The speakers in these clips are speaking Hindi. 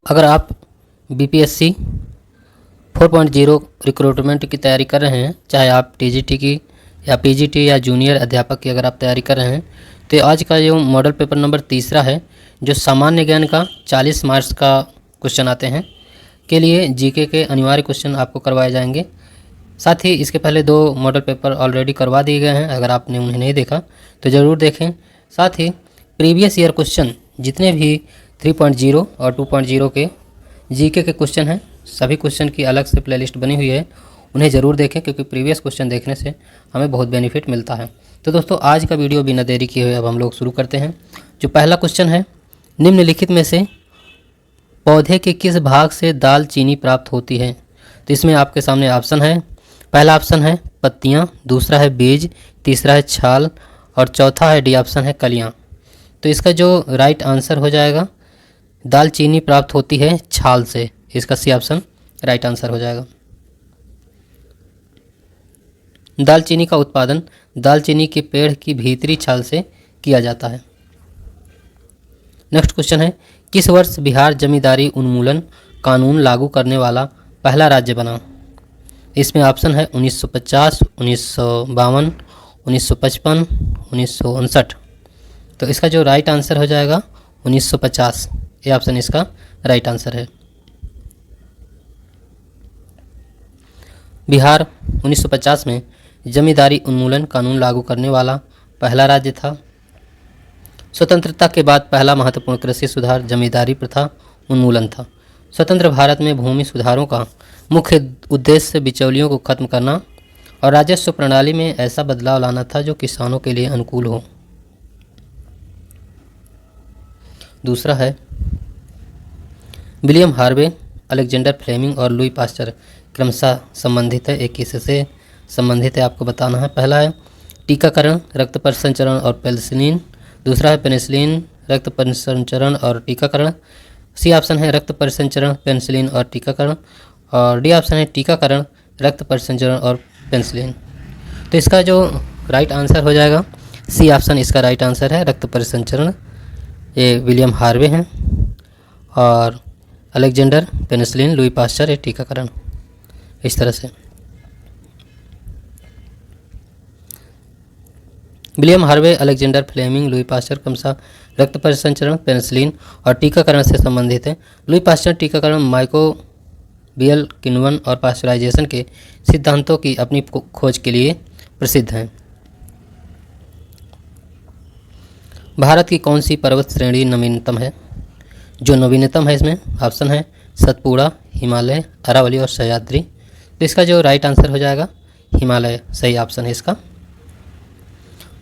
अगर आप बीपीएससी 4.0 रिक्रूटमेंट की तैयारी कर रहे हैं, चाहे आप टीजीटी की या पीजीटी या जूनियर अध्यापक की अगर आप तैयारी कर रहे हैं, तो आज का जो मॉडल पेपर नंबर तीसरा है, जो सामान्य ज्ञान का 40 मार्क्स का क्वेश्चन आते हैं के लिए जीके के अनिवार्य क्वेश्चन आपको करवाए जाएंगे। साथ ही इसके पहले 2 मॉडल पेपर ऑलरेडी करवा दिए गए हैं, अगर आपने उन्हें नहीं देखा तो ज़रूर देखें। साथ ही प्रीवियस ईयर क्वेश्चन जितने भी 3.0 और 2.0 के जीके के क्वेश्चन हैं, सभी क्वेश्चन की अलग से प्लेलिस्ट बनी हुई है, उन्हें ज़रूर देखें क्योंकि प्रीवियस क्वेश्चन देखने से हमें बहुत बेनिफिट मिलता है। तो दोस्तों, आज का वीडियो बिना देरी किए हुए अब हम लोग शुरू करते हैं। जो पहला क्वेश्चन है, निम्नलिखित में से पौधे के किस भाग से दाल चीनी प्राप्त होती है? तो इसमें आपके सामने ऑप्शन है। पहला ऑप्शन है पत्तियां, दूसरा है बीज, तीसरा है छाल और चौथा है डी ऑप्शन है कलियां। तो इसका जो राइट आंसर हो जाएगा, दाल चीनी प्राप्त होती है छाल से, इसका सी ऑप्शन राइट आंसर हो जाएगा। दालचीनी का उत्पादन दालचीनी के पेड़ की भीतरी छाल से किया जाता है। नेक्स्ट क्वेश्चन है, किस वर्ष बिहार जमींदारी उन्मूलन कानून लागू करने वाला पहला राज्य बना? इसमें ऑप्शन है 1950, 1952, 1955, 1959। तो इसका जो राइट आंसर हो जाएगा 1950, ये ऑप्शन इसका राइट आंसर है। बिहार 1950 में जमींदारी उन्मूलन कानून लागू करने वाला पहला राज्य था। स्वतंत्रता के बाद पहला महत्वपूर्ण कृषि सुधार जमींदारी प्रथा उन्मूलन था। स्वतंत्र भारत में भूमि सुधारों का मुख्य उद्देश्य बिचौलियों को खत्म करना और राजस्व प्रणाली में ऐसा बदलाव लाना था जो किसानों के लिए अनुकूल हो। दूसरा है, विलियम हार्वे, अलेक्जेंडर फ्लेमिंग और लुई पास्चर क्रमशः संबंधित है। एक किससे संबंधित है आपको बताना है। पहला है टीकाकरण, रक्त परिसंचरण और पेनिसिलिन। दूसरा है पेनिसिलिन, रक्त परिसंचरण और टीकाकरण। सी ऑप्शन है रक्त परिसंचरण, पेनिसिलिन और टीकाकरण। और डी ऑप्शन है टीकाकरण, रक्त परिसंचरण और पेनिसिलिन। तो इसका जो राइट आंसर हो जाएगा, सी ऑप्शन इसका राइट आंसर है, रक्त परिसंचरण। ये विलियम हार्वे हैं और अलेक्जेंडर पेनिसिलिन, लुई पास्चर ये टीकाकरण। इस तरह से William Harvey, Alexander Fleming, Louis Pasteur क्रमशः रक्त परिसंचरण, पेनिसिलिन और टीकाकरण से संबंधित है। लुई पास्चर टीकाकरण, माइक्रोबियल किण्वन और पास्चराइजेशन के सिद्धांतों की अपनी खोज के लिए प्रसिद्ध हैं। भारत की कौन सी पर्वत श्रेणी नवीनतम है? जो नवीनतम है इसमें ऑप्शन है सतपुड़ा, हिमालय, अरावली और सह्याद्री। तो इसका जो राइट आंसर हो जाएगा हिमालय, सही ऑप्शन है इसका।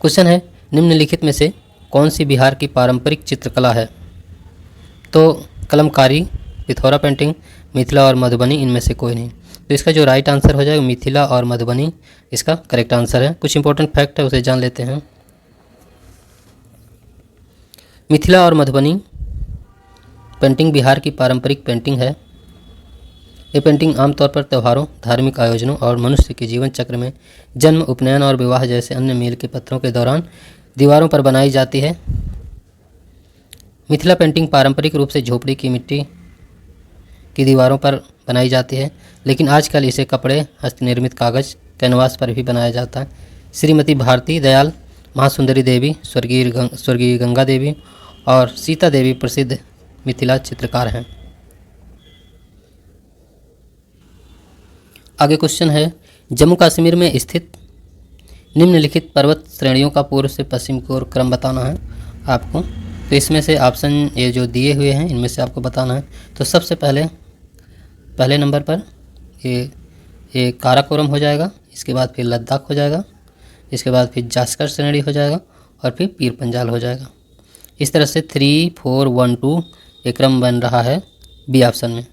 क्वेश्चन है, निम्नलिखित में से कौन सी बिहार की पारंपरिक चित्रकला है? तो कलमकारी, पिथौरा पेंटिंग, मिथिला और मधुबनी, इनमें से कोई नहीं। तो इसका जो राइट आंसर हो जाएगा मिथिला और मधुबनी, इसका करेक्ट आंसर है। कुछ इंपॉर्टेंट फैक्ट है उसे जान लेते हैं। मिथिला और मधुबनी पेंटिंग बिहार की पारंपरिक पेंटिंग है। ये पेंटिंग आमतौर पर त्योहारों, धार्मिक आयोजनों और मनुष्य के जीवन चक्र में जन्म, उपनयन और विवाह जैसे अन्य मील के पत्रों के दौरान दीवारों पर बनाई जाती है। मिथिला पेंटिंग पारंपरिक रूप से झोपड़ी की मिट्टी की दीवारों पर बनाई जाती है, लेकिन आजकल इसे कपड़े, हस्तनिर्मित कागज, कैनवास पर भी बनाया जाता है। श्रीमती भारती दयाल, महासुंदरी देवी, स्वर्गीय गंगा देवी और सीता देवी प्रसिद्ध मिथिला चित्रकार हैं। आगे क्वेश्चन है, जम्मू कश्मीर में स्थित निम्नलिखित पर्वत श्रेणियों का पूर्व से पश्चिम की ओर क्रम बताना है आपको। तो इसमें से ऑप्शन ये जो दिए हुए हैं इनमें से आपको बताना है। तो सबसे पहले नंबर पर ये काराकोरम हो जाएगा, इसके बाद फिर लद्दाख हो जाएगा, इसके बाद फिर जास्कर श्रेणी हो जाएगा और फिर पीर पंजाल हो जाएगा। इस तरह से 3, 4, 1, 2 ये क्रम बन रहा है बी ऑप्शन में।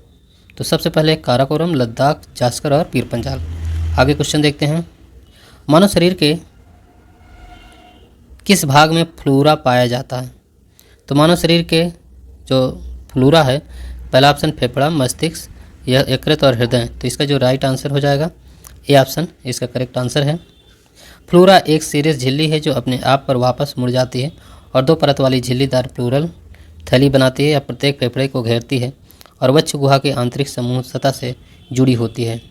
तो सबसे पहले काराकोरम, लद्दाख, जास्कर और पीर पंजाल। आगे क्वेश्चन देखते हैं, मानव शरीर के किस भाग में फ्लोरा पाया जाता है? तो मानव शरीर के जो फ्लोरा है, पहला ऑप्शन फेफड़ा, मस्तिष्क, यह यकृत और हृदय। तो इसका जो राइट आंसर हो जाएगा ए ऑप्शन इसका करेक्ट आंसर है। फ्लोरा एक सीरियस झिल्ली है जो अपने आप पर वापस मुड़ जाती है और 2 परत वाली झिल्लीदार प्लूरल थैली बनाती है या प्रत्येक फेफड़े को घेरती है और वक्ष गुहा के आंतरिक समूह सतह से जुड़ी होती है।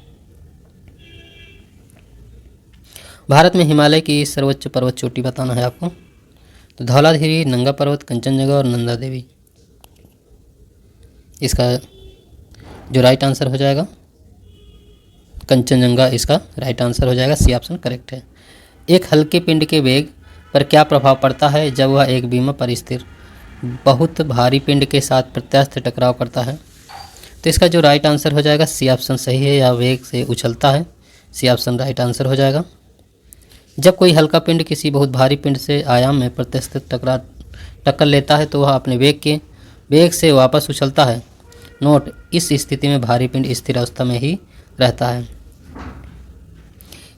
भारत में हिमालय की सर्वोच्च पर्वत चोटी बताना है आपको। तो धौलाधारी, नंगा पर्वत, कंचनजंगा और नंदा देवी। इसका जो राइट आंसर हो जाएगा कंचनजंगा, इसका राइट आंसर हो जाएगा। सी ऑप्शन करेक्ट है। एक हल्के पिंड के वेग पर क्या प्रभाव पड़ता है जब वह एक बीमा पर स्थिर बहुत भारी पिंड के साथ प्रत्यास्थ टकराव करता है? तो इसका जो राइट आंसर हो जाएगा सी ऑप्शन सही है, या वेग से उछलता है। सी ऑप्शन राइट आंसर हो जाएगा। जब कोई हल्का पिंड किसी बहुत भारी पिंड से आयाम में प्रत्यास्थ टक्कर लेता है तो वह अपने वेग से वापस उछलता है। नोट, इस स्थिति में भारी पिंड स्थिर अवस्था में ही रहता है।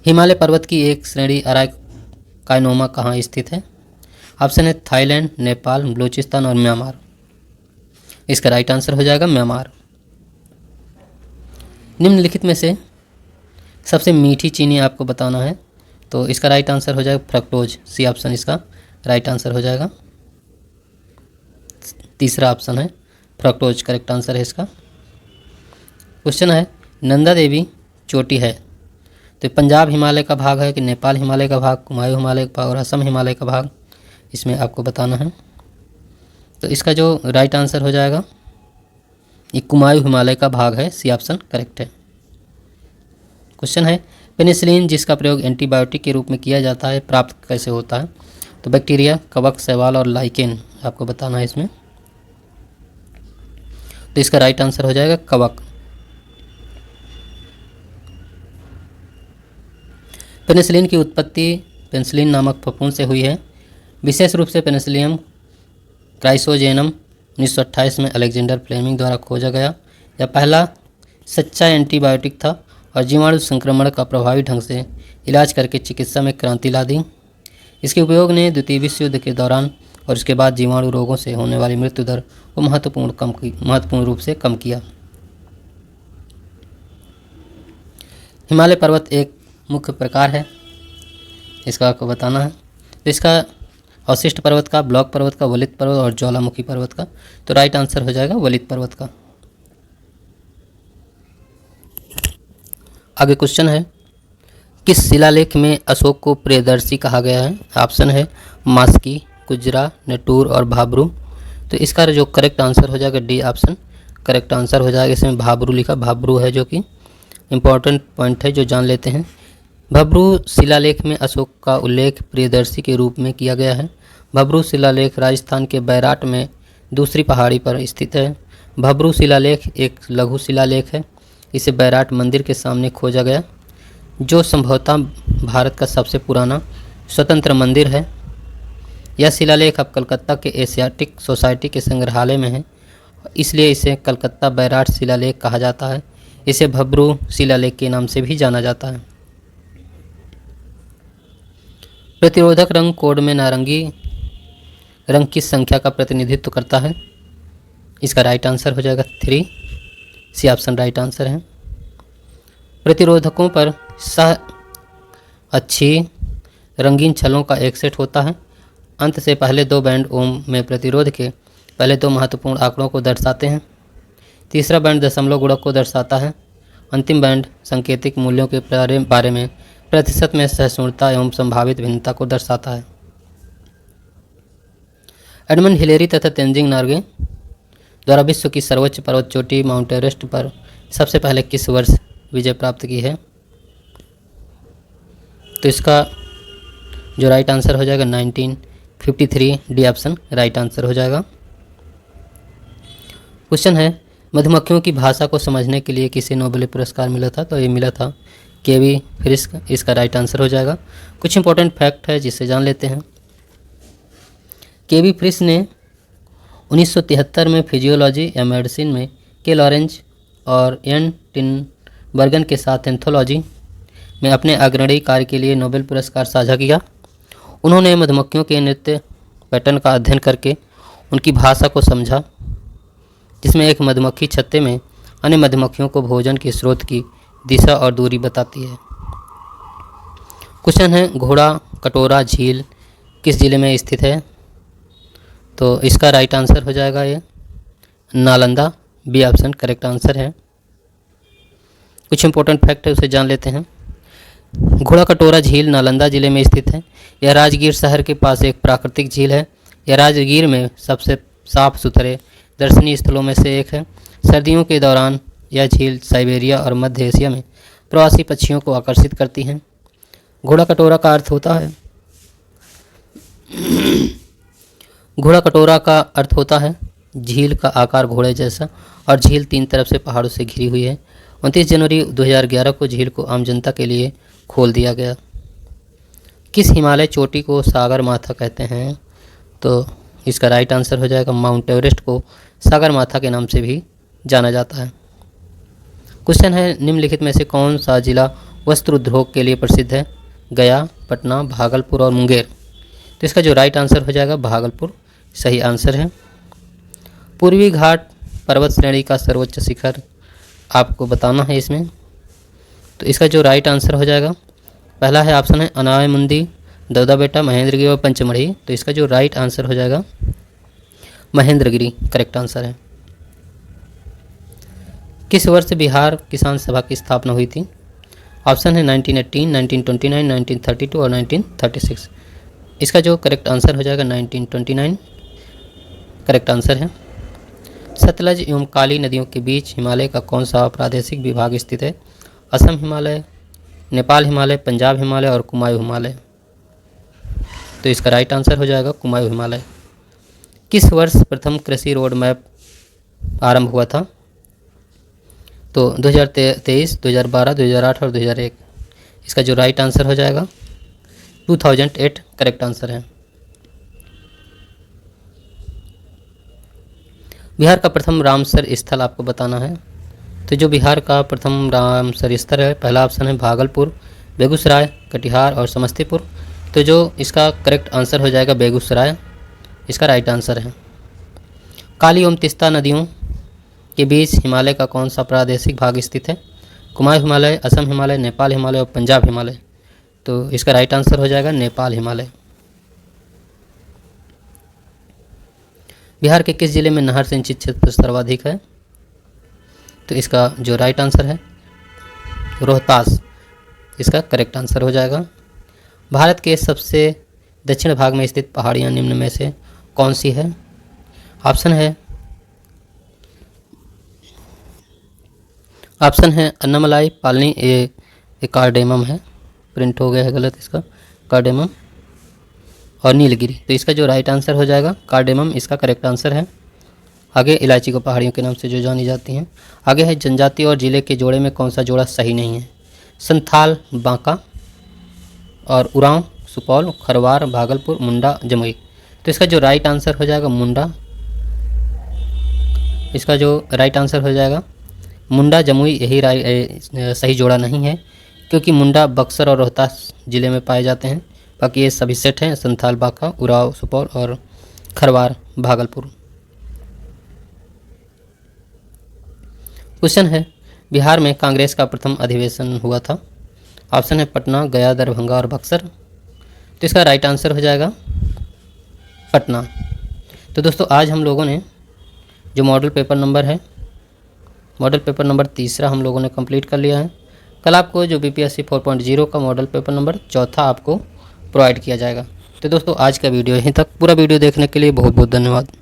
हिमालय पर्वत की एक श्रेणी अराकानोमा कहाँ स्थित है? ऑप्शन है थाईलैंड, नेपाल, बलूचिस्तान और म्यांमार। इसका राइट आंसर हो जाएगा म्यांमार। निम्नलिखित में से सबसे मीठी चीनी आपको बताना है, तो इसका राइट आंसर हो जाएगा फ्रक्टोज। सी ऑप्शन इसका राइट आंसर हो जाएगा। तीसरा ऑप्शन है फ्रक्टोज, करेक्ट आंसर है इसका। क्वेश्चन है, नंदा देवी चोटी है तो पंजाब हिमालय का भाग है कि नेपाल हिमालय का भाग, कुमायूं हिमालय का भाग और असम हिमालय का भाग, इसमें आपको बताना है। तो इसका जो राइट आंसर हो जाएगा ये कुमायूं हिमालय का भाग है। सी ऑप्शन करेक्ट है। क्वेश्चन है, पेनिसिलिन जिसका प्रयोग एंटीबायोटिक के रूप में किया जाता है प्राप्त कैसे होता है? तो बैक्टीरिया, कवक, शैवाल और लाइकेन आपको बताना है इसमें। तो इसका राइट आंसर हो जाएगा कवक। पेनिसिलिन की उत्पत्ति पेनिसिलिन नामक फफूंद से हुई है। विशेष रूप से पेनिसिलियम क्राइसोजेनम 1928 में अलेक्जेंडर फ्लेमिंग द्वारा खोजा गया। यह पहला सच्चा एंटीबायोटिक था और जीवाणु संक्रमण का प्रभावी ढंग से इलाज करके चिकित्सा में क्रांति ला दी। इसके उपयोग ने द्वितीय विश्व युद्ध के दौरान और उसके बाद जीवाणु रोगों से होने वाली मृत्यु दर को महत्वपूर्ण रूप से कम किया। हिमालय पर्वत एक मुख्य प्रकार है, इसका आपको बताना है। तो इसका अवशिष्ट पर्वत का, ब्लॉक पर्वत का, वलित पर्वत और ज्वालामुखी पर्वत का। तो राइट आंसर हो जाएगा वलित पर्वत का। आगे क्वेश्चन है, किस शिलालेख में अशोक को प्रियदर्शी कहा गया है? ऑप्शन है मास्की, कुजरा, नेटूर और भाब्रू। तो इसका जो करेक्ट आंसर हो जाएगा डी ऑप्शन करेक्ट आंसर हो जाएगा। इसमें भाब्रू लिखा, भाब्रू है जो कि इम्पॉर्टेंट पॉइंट है जो जान लेते हैं। भब्रू शिलालेख में अशोक का उल्लेख प्रियदर्शी के रूप में किया गया है। भब्रू शिलालेख राजस्थान के बैराट में दूसरी पहाड़ी पर स्थित है। भब्रू शिलालेख एक लघु शिलालेख है। इसे बैराट मंदिर के सामने खोजा गया, जो संभवतः भारत का सबसे पुराना स्वतंत्र मंदिर है। यह शिलालेख अब कलकत्ता के एशियाटिक सोसाइटी के संग्रहालय में है, इसलिए इसे कलकत्ता बैराट शिलालेख कहा जाता है। इसे भब्रू शिलालेख के नाम से भी जाना जाता है। प्रतिरोधक रंग कोड में नारंगी रंग किस संख्या का प्रतिनिधित्व करता है? इसका राइट आंसर हो जाएगा 3। सी ऑप्शन राइट आंसर है। प्रतिरोधकों पर अच्छी रंगीन छलों का एक सेट होता है। अंत से पहले दो बैंड ओम में प्रतिरोध के पहले दो महत्वपूर्ण आंकड़ों को दर्शाते हैं। तीसरा बैंड दशमलव गुणक को दर्शाता है। अंतिम बैंड सांकेतिक मूल्यों के बारे में प्रतिशत में सहिष्णुता एवं संभावित भिन्नता को दर्शाता है। एडमंड हिलेरी तथा तेंजिंग नोर्गे द्वारा विश्व की सर्वोच्च पर्वत चोटी माउंट एवरेस्ट पर सबसे पहले किस वर्ष विजय प्राप्त की है? तो इसका जो राइट आंसर हो जाएगा 1953। डी ऑप्शन राइट आंसर हो जाएगा। क्वेश्चन है, मधुमक्खियों की भाषा को समझने के लिए किसे नोबेल पुरस्कार मिला था? तो ये मिला था केवी फ्रिस्क। इसका राइट आंसर हो जाएगा। कुछ इंपॉर्टेंट फैक्ट है जिसे जान लेते हैं। केवी फ्रिस्क ने 1973 में फिजियोलॉजी या मेडिसिन में के लॉरेंज और एन टिनबर्गन के साथ एंथोलॉजी में अपने अग्रणी कार्य के लिए नोबेल पुरस्कार साझा किया। उन्होंने मधुमक्खियों के नृत्य पैटर्न का अध्ययन करके उनकी भाषा को समझा, जिसमें एक मधुमक्खी छत्ते में अन्य मधुमक्खियों को भोजन के स्रोत की दिशा और दूरी बताती है। क्वेश्चन है, घोड़ा कटोरा झील किस जिले में स्थित है? तो इसका राइट आंसर हो जाएगा ये Nalanda B option correct answer है। कुछ इंपॉर्टेंट फैक्ट है उसे जान लेते हैं। घोड़ा कटोरा झील नालंदा जिले में स्थित है। यह राजगीर शहर के पास एक प्राकृतिक झील है। यह राजगीर में सबसे साफ सुथरे दर्शनीय स्थलों में से एक है। सर्दियों के दौरान यह झील साइबेरिया और मध्य एशिया में प्रवासी पक्षियों को आकर्षित करती है। घोड़ा कटोरा का अर्थ होता है घोड़ा कटोरा का अर्थ होता है झील का आकार घोड़े जैसा और झील 3 तरफ से पहाड़ों से घिरी हुई है। 29 जनवरी 2011 को झील को आम जनता के लिए खोल दिया गया। किस हिमालय चोटी को सागर माथा कहते हैं? तो इसका राइट आंसर हो जाएगा माउंट एवरेस्ट को सागर माथा के नाम से भी जाना जाता है। क्वेश्चन है निम्नलिखित में से कौन सा जिला वस्त्र उद्योग के लिए प्रसिद्ध है? गया, पटना, भागलपुर और मुंगेर। तो इसका जो राइट आंसर हो जाएगा भागलपुर सही आंसर है। पूर्वी घाट पर्वत श्रेणी का सर्वोच्च शिखर आपको बताना है इसमें। तो इसका जो राइट आंसर हो जाएगा पहला है ऑप्शन है अनायमुंदी, दौदाबेटा, महेंद्रगिरी और पंचमढ़ी। तो इसका जो राइट आंसर हो जाएगा महेंद्रगिरी करेक्ट आंसर है। किस वर्ष बिहार किसान सभा की स्थापना हुई थी? ऑप्शन है 1918, 1929, 1932 और 1936। इसका जो करेक्ट आंसर हो जाएगा 1929 करेक्ट आंसर है। सतलज एवं काली नदियों के बीच हिमालय का कौन सा प्रादेशिक विभाग स्थित है? असम हिमालय, नेपाल हिमालय, पंजाब हिमालय और कुमायूं हिमालय। तो इसका राइट आंसर हो जाएगा कुमायूं हिमालय। किस वर्ष प्रथम कृषि रोड मैप आरंभ हुआ था? तो 2023, 2012, 2008 और 2001। इसका जो राइट आंसर हो जाएगा 2008 करेक्ट आंसर है। बिहार का प्रथम रामसर स्थल आपको बताना है। तो जो बिहार का प्रथम रामसर स्थल है पहला ऑप्शन है भागलपुर, बेगूसराय, कटिहार और समस्तीपुर। तो जो इसका करेक्ट आंसर हो जाएगा बेगूसराय इसका राइट आंसर है। काली एवं तीस्ता नदियों के बीच हिमालय का कौन सा प्रादेशिक भाग स्थित है? कुमायूं हिमालय, असम हिमालय, नेपाल हिमालय और पंजाब हिमालय। तो इसका राइट आंसर हो जाएगा नेपाल हिमालय। बिहार के किस जिले में नहर सिंचित क्षेत्र सर्वाधिक है? तो इसका जो राइट आंसर है रोहतास इसका करेक्ट आंसर हो जाएगा। भारत के सबसे दक्षिण भाग में स्थित पहाड़ियाँ निम्न में से कौन सी है? ऑप्शन है अन्नामलाई, पालनी, ये कार्डेमम है, प्रिंट हो गया है गलत इसका, कार्डेमम और नीलगिरी। तो इसका जो राइट आंसर हो जाएगा कार्डेमम इसका करेक्ट आंसर है। आगे इलायची को पहाड़ियों के नाम से जो जानी जाती हैं। आगे है जनजाति और जिले के जोड़े में कौन सा जोड़ा सही नहीं है? संथाल बांका और उरांव सुपौल, खरवार भागलपुर, मुंडा जमुई। तो इसका जो राइट आंसर हो जाएगा मुंडा, इसका जो राइट आंसर हो जाएगा मुंडा जमुई यही सही जोड़ा नहीं है, क्योंकि मुंडा बक्सर और रोहतास जिले में पाए जाते हैं। बाकी ये सभी सेट हैं संथाल बांका, उरांव सुपौल और खरवार भागलपुर। क्वेश्चन है बिहार में कांग्रेस का प्रथम अधिवेशन हुआ था। ऑप्शन है पटना, गया, दरभंगा और बक्सर। तो इसका राइट आंसर हो जाएगा पटना। तो दोस्तों आज हम लोगों ने जो मॉडल पेपर नंबर है, मॉडल पेपर नंबर 3 हम लोगों ने कंप्लीट कर लिया है। कल आपको जो बीपीएससी 4.0 का मॉडल पेपर नंबर 4 आपको प्रोवाइड किया जाएगा। तो दोस्तों आज का वीडियो यहीं तक। पूरा वीडियो देखने के लिए बहुत बहुत धन्यवाद।